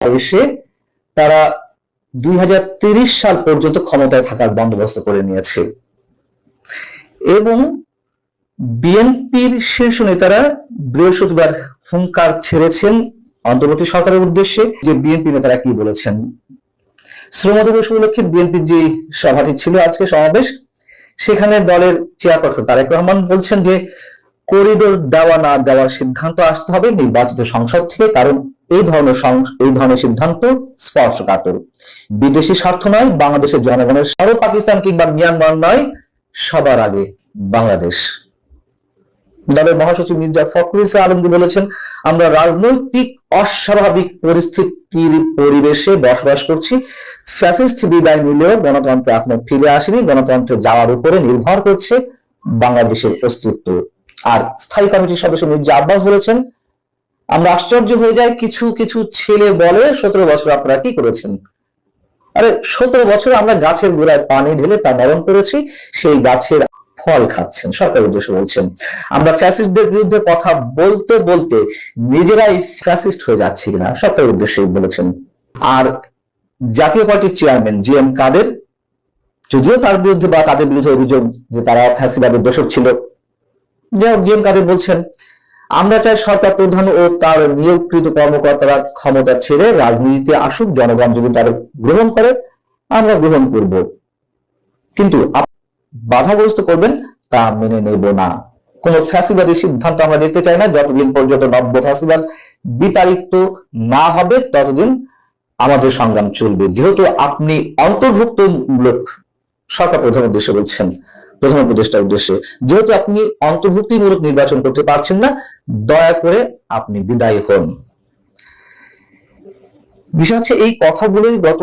এসে তারা 2030 সাল পর্যন্ত ক্ষমতায় থাকার বন্দোবস্ত করে নিয়েছে এবং বিএনপির শীর্ষ নেতারা বৃহস্পতিবার হুঙ্কার ছেড়েছেন অন্তর্বর্তী সরকারের উদ্দেশ্যে। যে বিএনপি নেতারা কি বলেছেন, শ্রম দিবস উপলক্ষে বিএনপির যে সভাটি ছিল আজকে সমাবেশ, সেখানে দলের চেয়ারপারসন তারেক রহমান বলছেন যে করিডোর দেওয়া না দেওয়ার সিদ্ধান্ত আসতে হবে নির্বাচিত সংসদ থেকে, কারণ এই ধরনের সিদ্ধান্ত স্পর্শকাতর। বিদেশি স্বার্থ নয়, বাংলাদেশের জনগণের স্বার্থ, পাকিস্তান কিংবা মিয়ানমার নয়, সবার আগে বাংলাদেশ। দলের মহাসচিব মির্জা ফখরুল ইসলাম আলমগীর বলেছেন, আমরা রাজনৈতিক অস্বাভাবিক পরিস্থিতির পরিবেশে বসবাস করছি। ফ্যাসিস্ট বিদায় নিলেও গণতন্ত্র এখনো ফিরে আসেনি। গণতন্ত্রে যাওয়ার উপরে নির্ভর করছে বাংলাদেশের অস্তিত্ব। আর স্থায়ী কমিটির সদস্য মির্জা আব্বাস বলেছেন, আমরা আশ্চর্য হয়ে যাই, কিছু কিছু ছেলে বলে 17 বছর আপনারা কি করেছেন। আরে 17 বছর আমরা গাছের গোড়ায় পানি ঢেলে তা নরম করেছি, সেই গাছের ফল খাচ্ছেন। সরকারের উদ্দেশ্যে বলছেন, আমরা ফ্যাসিস্টদের বিরুদ্ধে কথা বলতে বলতে নিজেরাই ফ্যাসিস্ট হয়ে যাচ্ছি কিনা, সরকারের উদ্দেশ্যে বলেছেন। আর জাতীয় পার্টির চেয়ারম্যান জি.এম. কাদের, যদিও তার বিরুদ্ধে বা তাদের বিরুদ্ধে অভিযোগ যে তারা ফ্যাসিবাদের দোষক ছিল, জি.এম. কাদের বলছেন, আমরা চাই সরকার প্রধান ও তার নিয়োগকৃত কর্মকর্তারা ক্ষমতা ছেড়ে রাজনীতিতে আসুক। জনগণ যদি তাদের গ্রহণ করে আমরা গ্রহণ করব, কিন্তু বাধাগ্রস্ত করবেন তা মেনে নেব না। কোন ফ্যাসিবাদী সিদ্ধান্ত আমরা দেখতে চাই না। যতদিন পর্যন্ত নব্য ফ্যাসিবাদ বিতাড়িত না হবে ততদিন আমাদের সংগ্রাম চলবে। যেহেতু আপনি অন্তর্ভুক্তমূলক, সরকার প্রধান উদ্দেশ্যে বলছেন, প্রধান উপদেষ্টার উদ্দেশ্যে, যেহেতু আপনি অন্তর্ভুক্তিমূলক নির্বাচন করতে পারছেন না, দয়া করে আপনি বিদায় হন। বিষয় হচ্ছে, এই কথাগুলোই গত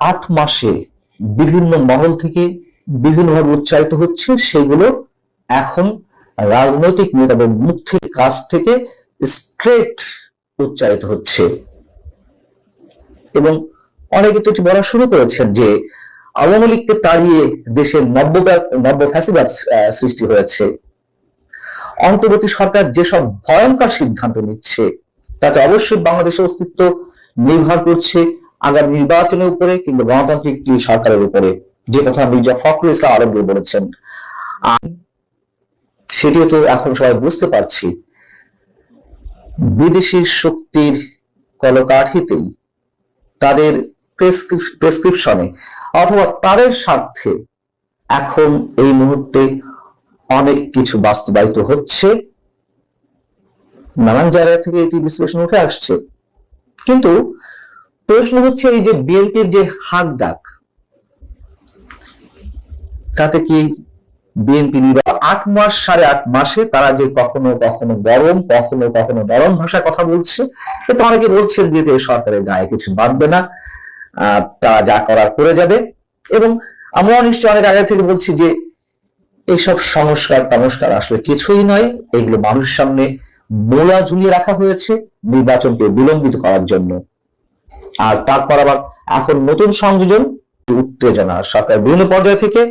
8 মাসে বিভিন্ন মহল থেকে বিভিন্নভাবে উচ্চারিত হচ্ছে। সেগুলো এখন রাজনৈতিক নেতাদের মুখ থেকে, কাছ থেকে স্ট্রেট উচ্চারিত হচ্ছে এবং অনেকে তো এটি বলা শুরু করেছেন যে আওয়ামী লীগকে তাড়িয়ে দেশের নব্য ফ্যাসিবাদ সৃষ্টি হয়েছে। অন্তর্বর্তী সরকার যেসব ভয়ঙ্কর সিদ্ধান্ত নিচ্ছে তাতে অবশ্যই বাংলাদেশের অস্তিত্ব নির্ভর করছে আগামী নির্বাচনের উপরে কিংবা গণতান্ত্রিক সরকারের উপরে, যে কথা মির্জা ফখরুল ইসলাম আলমগীর বলেছেন। সেটিও তো এখন সবাই বুঝতে পারছি, বিদেশি শক্তির কলকাঠিতেই, তাদের প্রেসক্রিপশনে অথবা তাদের স্বার্থে এখন এই মুহূর্তে অনেক কিছু বাস্তবায়িত হচ্ছে। নানান জায়গা থেকে এটি বিশ্লেষণ উঠে আসছে। কিন্তু প্রশ্ন হচ্ছে, এই যে বিএনপির যে হাক ডাক, তাতে কি বিএনপি 8 মাস 8.5 মাসে তারা যে কখনো কখনো গরম, কখনো কখনো নরম ভাষায় কথা বলছে, তো অনেকে বলছেন যে সরকারের গায়ে কিছু বাঁধবে না, তারা যা করার করে যাবে। এবং আমরা নিশ্চয় অনেক আগে থেকে বলছি যে এইসব সংস্কার আসলে কিছুই নয়, এগুলো মানুষের সামনে মোলা ঝুলিয়ে রাখা হয়েছে নির্বাচনকে বিলম্বিত করার জন্য। আর তারপর আবার এখন নতুন সংযোজন, উত্তেজনা। সরকার বিভিন্ন পর্যায় থেকে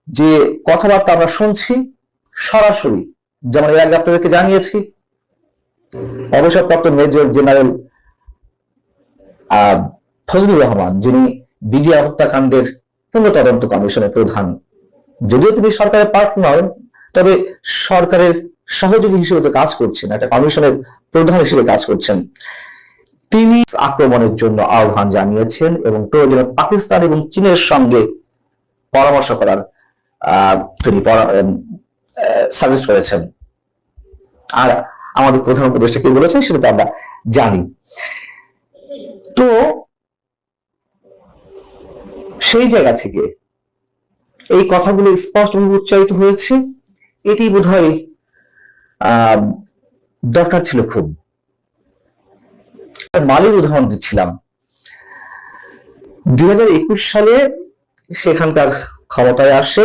যে কথাবার্তা আমরা শুনছি সরাসরি, যেমন এর আগে আপনাদেরকে জানিয়েছি, অবসরপ্রাপ্ত মেজর জেনারেল ফজলুর রহমান, যিনি বিডিআর হত্যাকাণ্ডের পূর্ণ তদন্ত কমিশনের প্রধান, যদিও তিনি সরকারের পার্ট নয়, তবে সরকারের সহযোগী হিসেবে তো কাজ করছেন, একটা কমিশনের প্রধান হিসেবে কাজ করছেন। তিনি আক্রমণের জন্য আহ্বান জানিয়েছেন এবং প্রয়োজনে পাকিস্তান এবং চীনের সঙ্গে পরামর্শ করার তিনি সাজেস্ট করেছেন। আর আমাদের প্রধান উপদেষ্টা কি বলেছেন সেটা তো আমরা জানি। তো সেই জায়গা থেকে এই কথাগুলো স্পষ্টভাবে উচ্চারিত হয়েছে, এটি বোধহয় দরকার ছিল খুব। মালির উদাহরণ দিচ্ছিলাম, 2021 সালে সেখানকার ক্ষমতায় আসে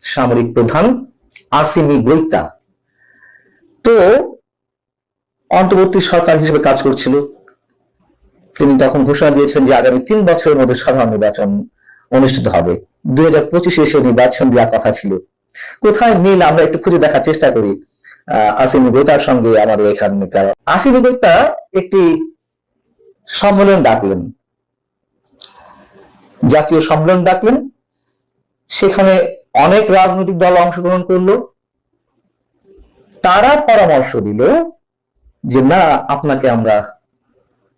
সামরিক প্রধান আসিমি গোইতা। তো অন্তর্বর্তী সরকার হিসেবে কাজ করছিল। তিনি তখন ঘোষণা দিয়েছেন যে আগামী 3 বছরের মধ্যে সাধারণ নির্বাচন অনুষ্ঠিত হবে। 2025 এসে নির্বাচন দেওয়ার কথা ছিল। কোথায় মিল আমরা একটু খুঁজে দেখার চেষ্টা করি আসিমি গোইতার সঙ্গে আমাদের এখানকার। আসিমি গোইতা একটি সম্মেলন ডাকলেন, জাতীয় সম্মেলন ডাকলেন। সেখানে অনেক রাজনৈতিক দল অংশগ্রহণ করলো। তারা পরামর্শ দিল যে না, আপনাকে আমরা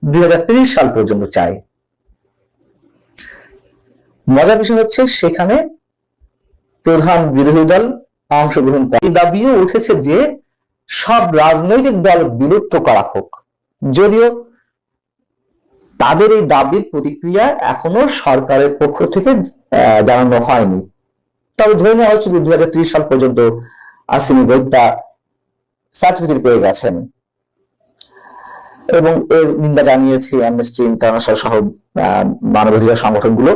2030 সাল পর্যন্ত চাই। মজার বিষয় হচ্ছে সেখানে প্রধান বিরোধী দল অংশগ্রহণ করে। এই দাবিও উঠেছে যে সব রাজনৈতিক দল বিলুপ্ত করা হোক, যদিও তাদের এই দাবির প্রতিক্রিয়া এখনো সরকারের পক্ষ থেকে জানানো হয়নি। তবে ধরে নেওয়া হচ্ছে যে 2030 সাল পর্যন্ত আসিমি গোয়েত্তা সার্টিফিকেট পেয়ে গেছেন এবং এর নিন্দা জানিয়েছে অ্যামনেস্টি ইন্টারন্যাশনাল সহ মানবাধিকার সংগঠনগুলো।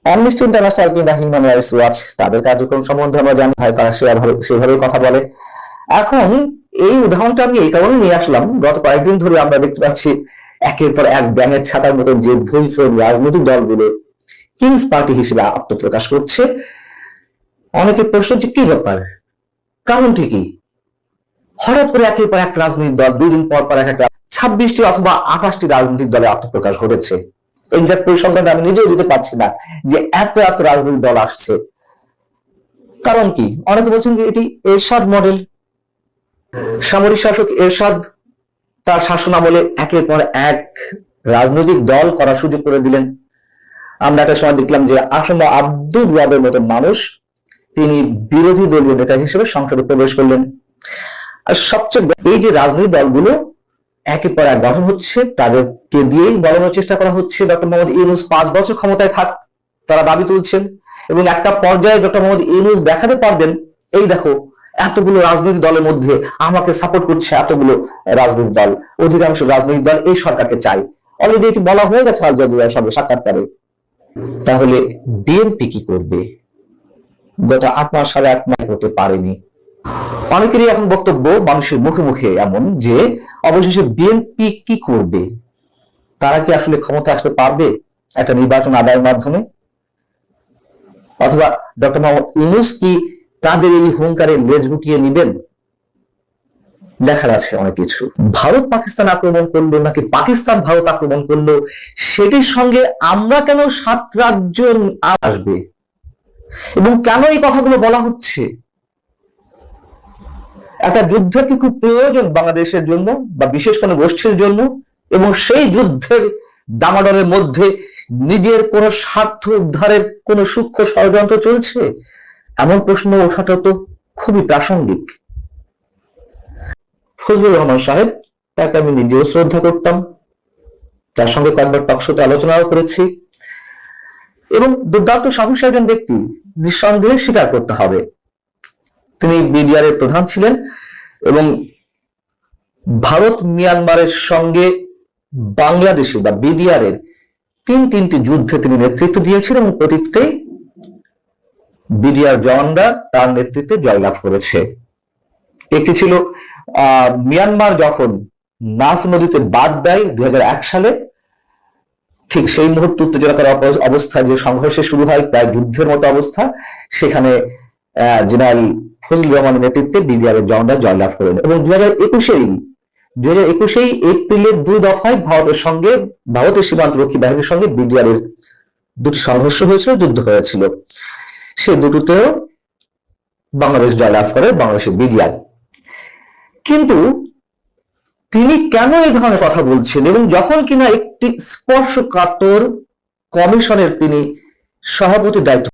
অ্যামনেস্টি ইন্টারন্যাশনাল কিংবা হিউম্যান রাইটস ওয়াচ তাদের কার্যক্রম সম্বন্ধে আমরা জানি, হয় তারা সেভাবে কথা বলে। এখন এই উদাহরণটা আমি এই কারণে নিয়ে আসলাম, গত কয়েকদিন ধরে আমরা দেখতে পাচ্ছি একের পর এক ব্যাঙের ছাতার মতন যে ভুলফোর রাজনৈতিক দলগুলো কিংস পার্টি হিসেবে আত্মপ্রকাশ করছে। অনেকে প্রশ্ন হচ্ছে কি ব্যাপার, কারণ ঠিকই হঠাৎ করে একের পর এক রাজনৈতিক দল, 2 দিন পর পর একটা 26টি অথবা 28টি রাজনৈতিক দলে আত্মপ্রকাশ ঘটেছে। এক্সাক্ট পরিসংখ্যানটা আমি নিজেও দিতে পারছি না যে এত এত রাজনৈতিক দল আসছে। কারণ কি? অনেকে বলছেন যে এটি এরশাদ মডেল। সামরিক শাসক এরশাদ তার শাসন আমলে একের পর এক রাজনৈতিক দল করার সুযোগ করে দিলেন। আমরা একটা সময় দেখলাম যে আসম আব্দুর রবের মতো মানুষ তিনি বিরোধী দলীয় নেতা হিসেবে সংসদে প্রবেশ করলেন। আর সবচেয়ে এই যে রাজনৈতিক দলগুলো একের পর এক গঠন হচ্ছে, তাদেরকে দিয়েই বলানোর চেষ্টা করা হচ্ছে ডক্টর মোহাম্মদ ইউনূস 5 বছর ক্ষমতায় থাক, তারা দাবি তুলছেন। এবং একটা পর্যায়ে ডক্টর মোহাম্মদ ইউনূস দেখাতে পারবেন, এই দেখো এতগুলো রাজনৈতিক দলের মধ্যে আমাকে সাপোর্ট করছে এতগুলো রাজনৈতিক দল, অধিকাংশ রাজনৈতিক দল এই সরকারকে চাই। অলরেডি এটি বলা হয়ে গেছে আল জাজিরার সঙ্গে সাক্ষাৎকারে। তাহলে বিএনপি কি করবে? গত 8 মাস 8.5 মাস করতে পারেনি। অনেকেরই এখন বক্তব্য মানুষের মুখে মুখে এমন যে অবশেষে বিএনপি কি করবে? তারা কি আসলে ক্ষমতা আসতে পারবে একটা নির্বাচন আদায়ের মাধ্যমে? অথবা ডক্টর মোহাম্মদ ইউনূস কি তাদের এই হুঙ্কারে লেজ গুটিয়ে নিবেন? দেখা যাচ্ছে অনেক কিছু। ভারত পাকিস্তান আক্রমণ করলো নাকি পাকিস্তান ভারত আক্রমণ করলো, সেটির সঙ্গে আমরা কেন 7 রাজ্য আসবে এবং কেন এই কথাগুলো বলা হচ্ছে? একটা যুদ্ধের কি খুব প্রয়োজন বাংলাদেশের জন্য বা বিশেষ কোনো গোষ্ঠীর জন্য, এবং সেই যুদ্ধের দামাডরের মধ্যে নিজের কোন স্বার্থ উদ্ধারের কোন সূক্ষ্ম ষড়যন্ত্র চলছে? এমন প্রশ্ন ওঠাটা তো খুবই প্রাসঙ্গিক। ফজলুর রহমান সাহেব, তাকে আমি নিজেও শ্রদ্ধা করতাম, তার সঙ্গে কয়েকবার টকশোতে আলোচনাও করেছি, এবং দুর্দান্ত সাহসী একজন ব্যক্তি, নিঃসন্দেহে স্বীকার করতে হবে। তিনি বিডিআর এর প্রধান ছিলেন এবং ভারত মিয়ানমারের সঙ্গে বাংলাদেশে বা বিডিআর এর 3টি যুদ্ধে তিনি নেতৃত্ব দিয়েছিলেন এবং প্রতিটি বিডিআর জওয়ানরা তার নেতৃত্বে জয়লাভ করেছে। একটি ছিল মিয়ানমার যখন নাফ নদীতে বাদ দেয় 2001 সালে, ঠিক সেই মুহূর্তে উত্তেজনাকর অবস্থা, যে সংঘর্ষে শুরু হয় প্রায় যুদ্ধের মতো অবস্থা, সেখানে জেনারেল ফজলুর রহমানের নেতৃত্বে বিডিআর এর জওয়ানরা জয়লাভ করেন। এবং 2021 এপ্রিলের 2 দফায় ভারতের সীমান্তরক্ষী বাহিনীর সঙ্গে বিডিআর এর 2টি সংঘর্ষ হয়েছিল, যুদ্ধ হয়েছিল। সে দুটোতেও বাংলাদেশ জয়লাভ করে, বাংলাদেশের বিডিআর। কিন্তু তিনি কেন এই ধরনের কথা বলছেন? এবং যখন কিনা একটি স্পর্শকাতর কমিশনের তিনি সভাপতির দায়িত্ব